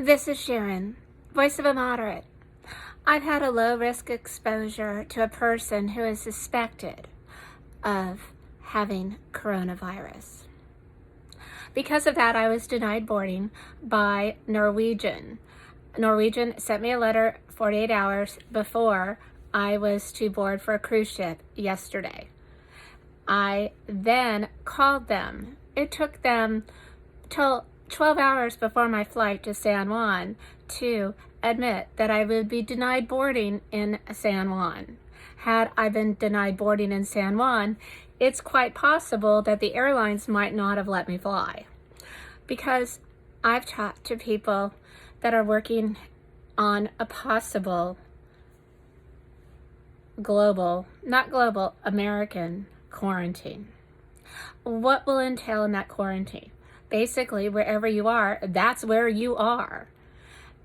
This is Sharon, voice of a moderate. I've had a low-risk exposure to a person who is suspected of having coronavirus. Because of that, I was denied boarding by Norwegian. Norwegian sent me a letter 48 hours before I was to board for a cruise ship yesterday. I then called them. It took them till 12 hours before my flight to San Juan to admit that I would be denied boarding in San Juan. Had I been denied boarding in San Juan, it's quite possible that the airlines might not have let me fly. Because I've talked to people that are working on a possible American quarantine. What will entail in that quarantine? Basically, wherever you are, that's where you are.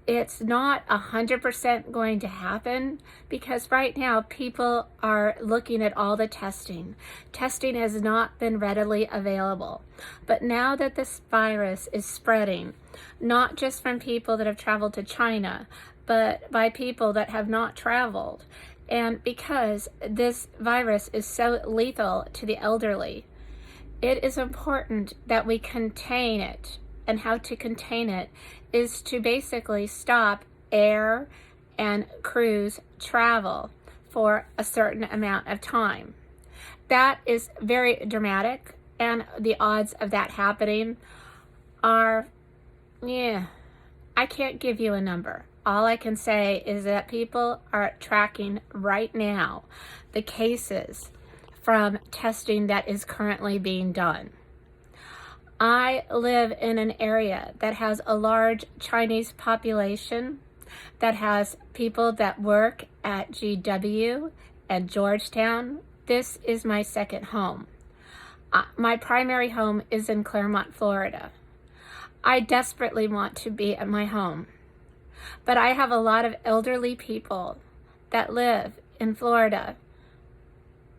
It's not 100% going to happen because right now people are looking at all the testing. Testing has not been readily available. But now that this virus is spreading, not just from people that have traveled to China, but by people that have not traveled, and because this virus is so lethal to the elderly, it is important that we contain it. And how to contain it is to basically stop air and cruise travel for a certain amount of time. That is very dramatic, and the odds of that happening are, I can't give you a number. All I can say is that people are tracking right now the cases from testing that is currently being done. I live in an area that has a large Chinese population, that has people that work at GW and Georgetown. This is my second home. My primary home is in Claremont, Florida. I desperately want to be at my home, but I have a lot of elderly people that live in Florida,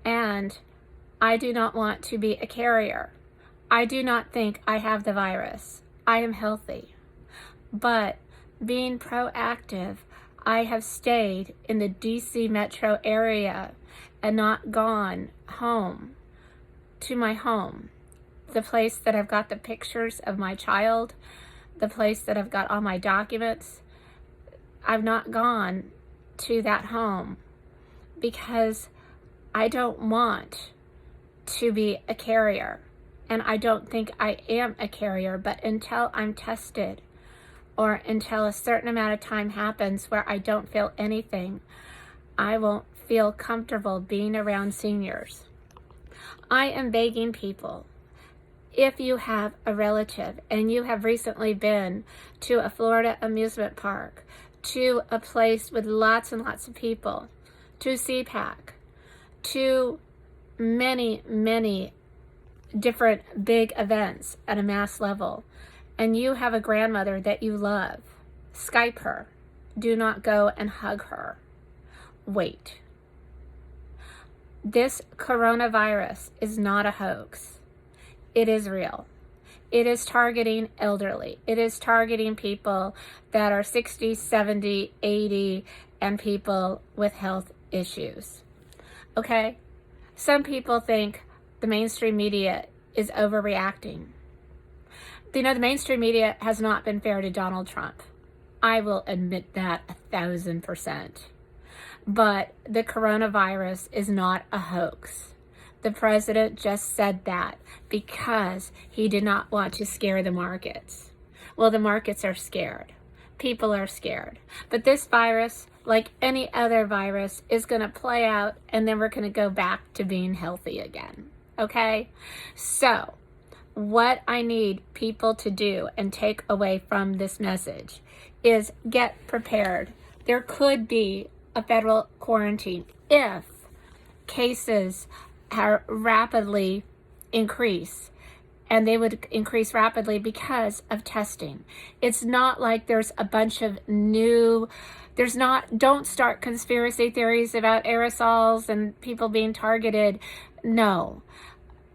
and I do not want to be a carrier. I do not think I have the virus. I am healthy. But being proactive, I have stayed in the DC metro area and not gone home to my home, the place that I've got the pictures of my child, the place that I've got all my documents. I've not gone to that home because I don't want to be a carrier. And I don't think I am a carrier, but until I'm tested or until a certain amount of time happens where I don't feel anything, I won't feel comfortable being around seniors. I am begging people, if you have a relative and you have recently been to a Florida amusement park, to a place with lots and lots of people, to CPAC, to many different big events at a mass level, and you have a grandmother that you love, Skype her. Do not go and hug her. Wait. This coronavirus is not a hoax. It is real. It is targeting elderly. It is targeting people that are 60, 70, 80, and people with health issues. Okay? Some people think the mainstream media is overreacting. The mainstream media has not been fair to Donald Trump. I will admit that 1,000%. But the coronavirus is not a hoax. The president just said that because he did not want to scare the markets. Well, the markets are scared. People are scared. But this virus, like any other virus, is going to play out, and then we're going to go back to being healthy again. Okay? So, what I need people to do and take away from this message is get prepared. There could be a federal quarantine if cases are rapidly increase, and they would increase rapidly because of testing. It's not like there's a bunch of don't start conspiracy theories about aerosols and people being targeted. No.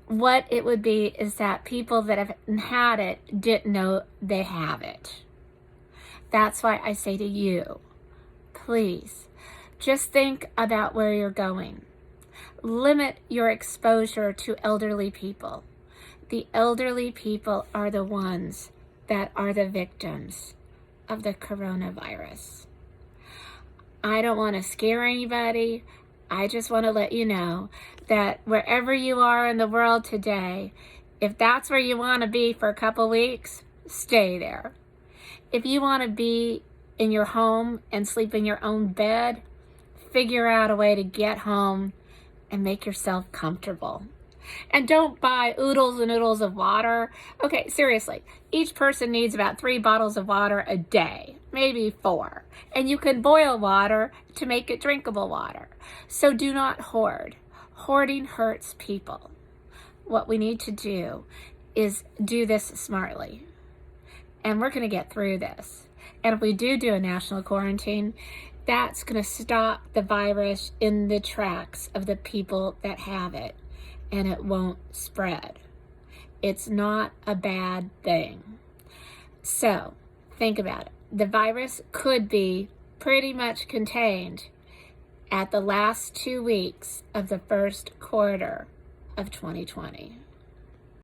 What it would be is that people that have had it didn't know they have it. That's why I say to you, please, just think about where you're going. Limit your exposure to elderly people. The elderly people are the ones that are the victims of the coronavirus. I don't want to scare anybody. I just want to let you know that wherever you are in the world today, if that's where you want to be for a couple weeks, stay there. If you want to be in your home and sleep in your own bed, figure out a way to get home and make yourself comfortable. And don't buy oodles and oodles of water. Okay, seriously, each person needs about 3 bottles of water a day, maybe 4. And you can boil water to make it drinkable water. So do not hoard. Hoarding hurts people. What we need to do is do this smartly. And we're going to get through this. And if we do a national quarantine, that's going to stop the virus in the tracks of the people that have it, and it won't spread. It's not a bad thing. So think about it. The virus could be pretty much contained at the last 2 weeks of the first quarter of 2020.